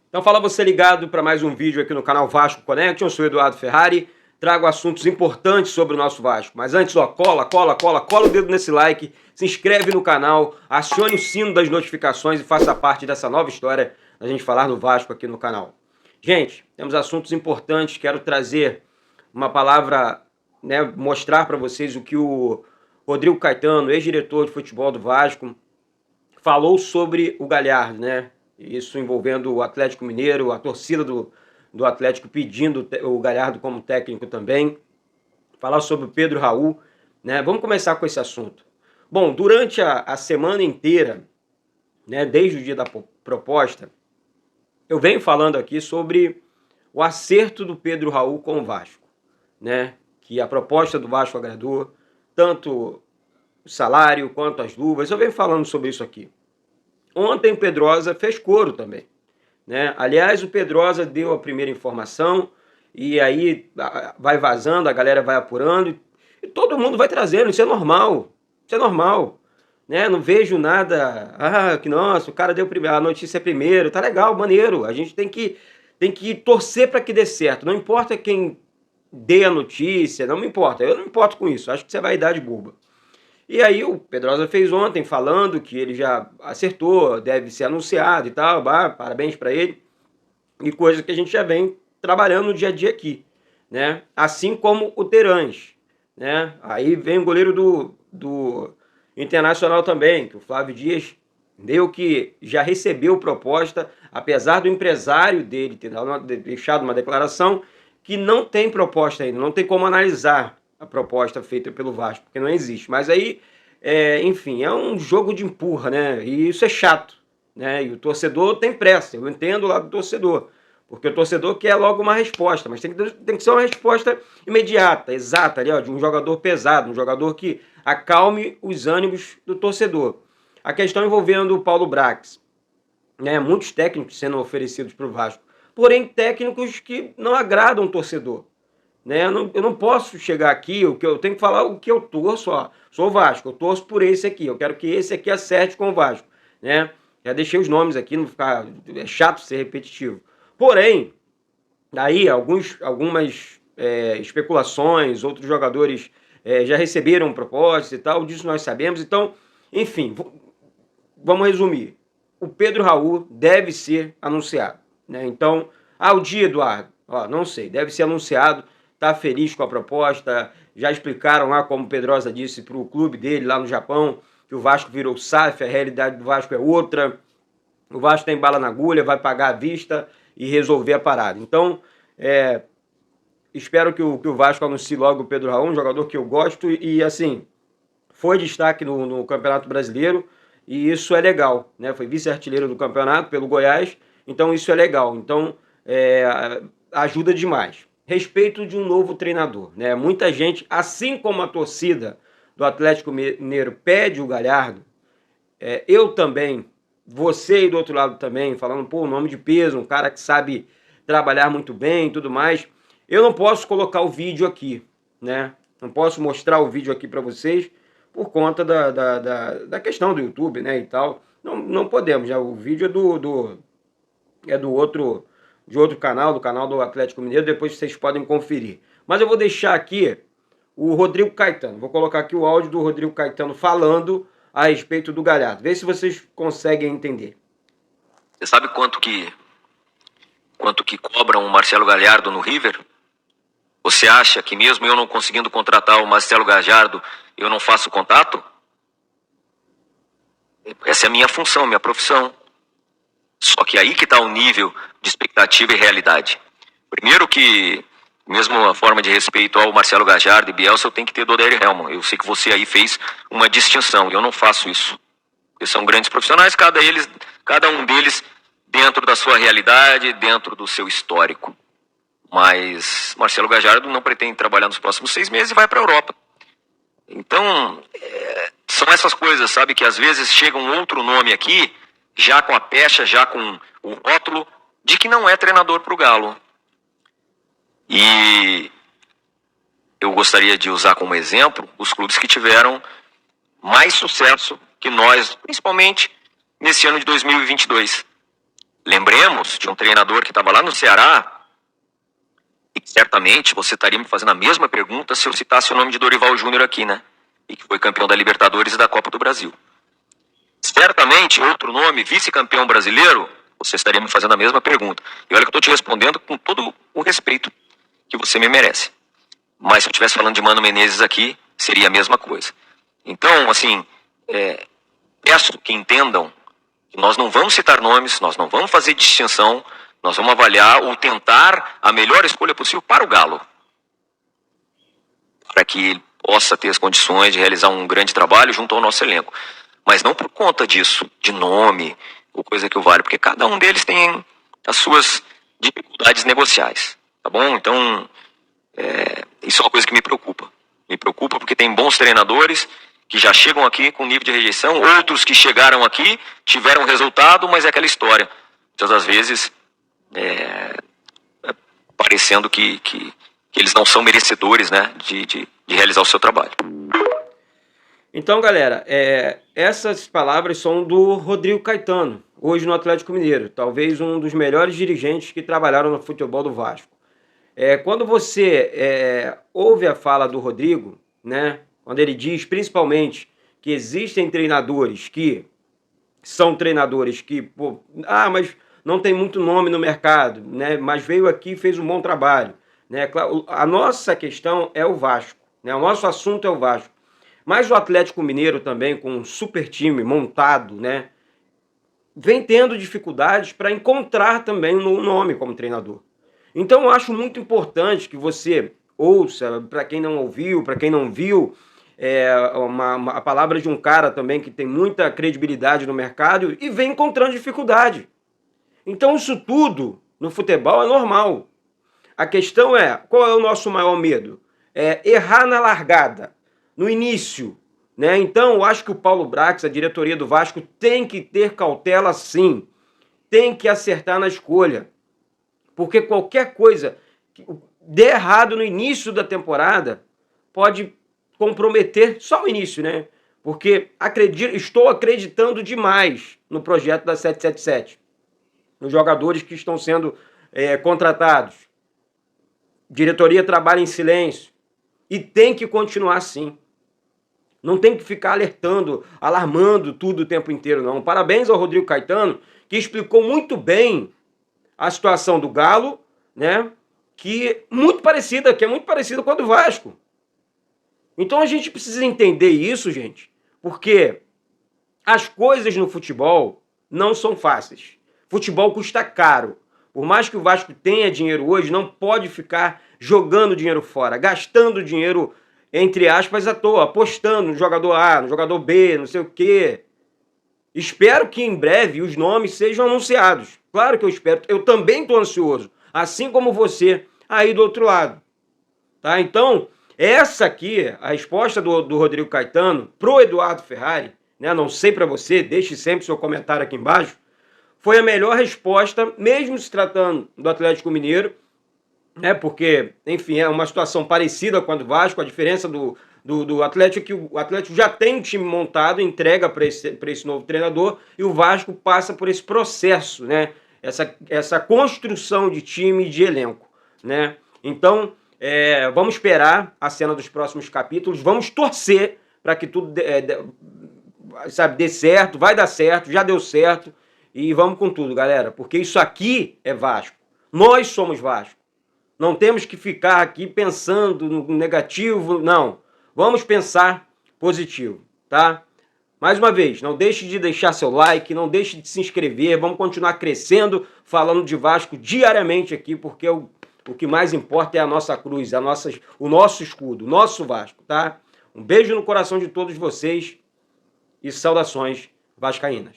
Então fala você ligado para mais um vídeo aqui no canal Vasco Connection. Eu sou o Eduardo Ferrari, trago assuntos importantes sobre o nosso Vasco. Mas antes, ó, cola o dedo nesse like, se inscreve no canal, acione o sino das notificações e faça parte dessa nova história da gente falar do Vasco aqui no canal. Gente, temos assuntos importantes, quero trazer uma palavra, né, mostrar para vocês o que o Rodrigo Caetano, ex-diretor de futebol do Vasco, falou sobre o Galhardo, né? Isso envolvendo o Atlético Mineiro, a torcida do Atlético pedindo o Galhardo como técnico também. Falar sobre o Pedro Raul, né? Vamos começar com esse assunto. Bom, durante a semana inteira, né, desde o dia da proposta, eu venho falando aqui sobre o acerto do Pedro Raul com o Vasco, né? Que a proposta do Vasco agradou, tanto o salário quanto as luvas. Eu venho falando sobre isso aqui. Ontem o Pedrosa fez coro também, né? Aliás, o Pedrosa deu a primeira informação e aí vai vazando, a galera vai apurando e todo mundo vai trazendo, isso é normal, né? Não vejo nada, que nossa, o cara deu a notícia primeiro, tá legal, maneiro, a gente tem que torcer para que dê certo, não importa quem dê a notícia, não me importa, eu não me importo com isso, acho que isso é vaidade boba. E aí o Pedrosa fez ontem falando que ele já acertou, deve ser anunciado e tal, parabéns para ele, e coisa que a gente já vem trabalhando no dia a dia aqui, né? Assim como o Terãs, né? Aí vem o goleiro do Internacional também, que o Flávio Dias deu que já recebeu proposta, apesar do empresário dele ter deixado uma declaração que não tem proposta ainda, não tem como analisar a proposta feita pelo Vasco, porque não existe. Mas aí, enfim, é um jogo de empurra, né? E isso é chato, né? E o torcedor tem pressa, eu entendo lá do torcedor, porque o torcedor quer logo uma resposta, mas tem que ser uma resposta imediata, exata, ali, ó, de um jogador pesado, um jogador que acalme os ânimos do torcedor. A questão envolvendo o Paulo Brax, né? Muitos técnicos sendo oferecidos para o Vasco, porém técnicos que não agradam o torcedor. Né? Eu não posso chegar aqui, eu tenho que falar o que eu torço, ó, sou o Vasco, eu torço por esse aqui, eu quero que esse aqui acerte com o Vasco, né? Já deixei os nomes aqui, não ficar, é chato ser repetitivo. Porém, daí algumas especulações, outros jogadores já receberam propostas e tal, disso nós sabemos, então, enfim, vamos resumir. O Pedro Raul deve ser anunciado, né? Então, o dia, Eduardo, não sei, deve ser anunciado. Está feliz com a proposta, já explicaram lá, como o Pedrosa disse, para o clube dele lá no Japão, que o Vasco virou SAF, a realidade do Vasco é outra, o Vasco tem bala na agulha, vai pagar à vista e resolver a parada. Então, espero que o Vasco anuncie logo o Pedro Raul, um jogador que eu gosto e assim, foi destaque no Campeonato Brasileiro e isso é legal, né? Foi vice-artilheiro do campeonato pelo Goiás, então isso é legal, então ajuda demais. Respeito de um novo treinador, né? Muita gente, assim como a torcida do Atlético Mineiro pede o Galhardo, eu também, você aí do outro lado também, falando, pô, um nome de peso, um cara que sabe trabalhar muito bem e tudo mais, eu não posso colocar o vídeo aqui, né? Não posso mostrar o vídeo aqui para vocês por conta da questão do YouTube, né, e tal. Não podemos, já o vídeo é de outro canal, do canal do Atlético Mineiro, depois vocês podem conferir. Mas eu vou deixar aqui o Rodrigo Caetano, vou colocar aqui o áudio do Rodrigo Caetano falando a respeito do Galhardo. Vê se vocês conseguem entender. Você sabe quanto que cobram o Marcelo Galhardo no River? Você acha que mesmo eu não conseguindo contratar o Marcelo Galhardo, eu não faço contato? Essa é a minha função, minha profissão. Só que aí que está o nível de expectativa e realidade. Primeiro que, mesmo a forma de respeito ao Marcelo Galhardo e Bielsa, eu tenho que ter do Odair Hellmann. Eu sei que você aí fez uma distinção, eu não faço isso. Eles são grandes profissionais, cada um deles dentro da sua realidade, dentro do seu histórico. Mas Marcelo Galhardo não pretende trabalhar nos próximos 6 meses e vai para a Europa. Então, são essas coisas, sabe, que às vezes chega um outro nome aqui, já com a pecha, já com o rótulo, de que não é treinador para o Galo. E eu gostaria de usar como exemplo os clubes que tiveram mais sucesso que nós, principalmente nesse ano de 2022. Lembremos de um treinador que estava lá no Ceará, e certamente você estaria me fazendo a mesma pergunta se eu citasse o nome de Dorival Júnior aqui, né? E que foi campeão da Libertadores e da Copa do Brasil. Certamente, outro nome, vice-campeão brasileiro, você estaria me fazendo a mesma pergunta. E olha que eu estou te respondendo com todo o respeito que você me merece. Mas se eu estivesse falando de Mano Menezes aqui, seria a mesma coisa. Então, assim, peço que entendam que nós não vamos citar nomes, nós não vamos fazer distinção, nós vamos avaliar ou tentar a melhor escolha possível para o Galo. Para que ele possa ter as condições de realizar um grande trabalho junto ao nosso elenco. Mas não por conta disso, de nome ou coisa que o vale, porque cada um deles tem as suas dificuldades negociais, tá bom? Então, isso é uma coisa que me preocupa. Me preocupa porque tem bons treinadores que já chegam aqui com nível de rejeição, outros que chegaram aqui, tiveram resultado, mas é aquela história. Muitas das vezes, parecendo que eles não são merecedores, né, de realizar o seu trabalho. Então, galera, essas palavras são do Rodrigo Caetano, hoje no Atlético Mineiro, talvez um dos melhores dirigentes que trabalharam no futebol do Vasco. Quando você ouve a fala do Rodrigo, né, quando ele diz principalmente que existem treinadores que são treinadores que, mas não tem muito nome no mercado, né, mas veio aqui e fez um bom trabalho, né? A nossa questão é o Vasco, né, o nosso assunto é o Vasco. Mas o Atlético Mineiro também, com um super time montado, né, vem tendo dificuldades para encontrar também um nome como treinador. Então eu acho muito importante que você ouça, para quem não ouviu, para quem não viu, a palavra de um cara também que tem muita credibilidade no mercado e vem encontrando dificuldade. Então isso tudo no futebol é normal. A questão é, qual é o nosso maior medo? Errar na largada. No início, né? Então, eu acho que o Paulo Brax, a diretoria do Vasco, tem que ter cautela sim. Tem que acertar na escolha. Porque qualquer coisa que der errado no início da temporada pode comprometer só o início, né? Porque estou acreditando demais no projeto da 777. Nos jogadores que estão sendo contratados. Diretoria trabalha em silêncio. E tem que continuar assim. Não tem que ficar alertando, alarmando tudo o tempo inteiro, não. Parabéns ao Rodrigo Caetano, que explicou muito bem a situação do Galo, né? Que é muito parecida com a do Vasco. Então a gente precisa entender isso, gente, porque as coisas no futebol não são fáceis. Futebol custa caro. Por mais que o Vasco tenha dinheiro hoje, não pode ficar jogando dinheiro fora, gastando dinheiro entre aspas, à toa, apostando no jogador A, no jogador B, não sei o quê. Espero que em breve os nomes sejam anunciados. Claro que eu espero. Eu também estou ansioso, assim como você aí do outro lado. Tá? Então, essa aqui, a resposta do Rodrigo Caetano pro Eduardo Ferrari, né? Não sei para você, deixe sempre seu comentário aqui embaixo, foi a melhor resposta, mesmo se tratando do Atlético Mineiro, né, porque, enfim, é uma situação parecida com a do Vasco. A diferença do Atlético é que o Atlético já tem um time montado, entrega para esse novo treinador, e o Vasco passa por esse processo, né, essa construção de time e de elenco, né? Então, vamos esperar a cena dos próximos capítulos, vamos torcer para que tudo dê certo, vai dar certo, já deu certo, e vamos com tudo, galera, porque isso aqui é Vasco, nós somos Vasco. Não temos que ficar aqui pensando no negativo, não. Vamos pensar positivo, tá? Mais uma vez, não deixe de deixar seu like, não deixe de se inscrever, vamos continuar crescendo, falando de Vasco diariamente aqui, porque o que mais importa é a nossa cruz, o nosso escudo, o nosso Vasco, tá? Um beijo no coração de todos vocês e saudações vascaínas.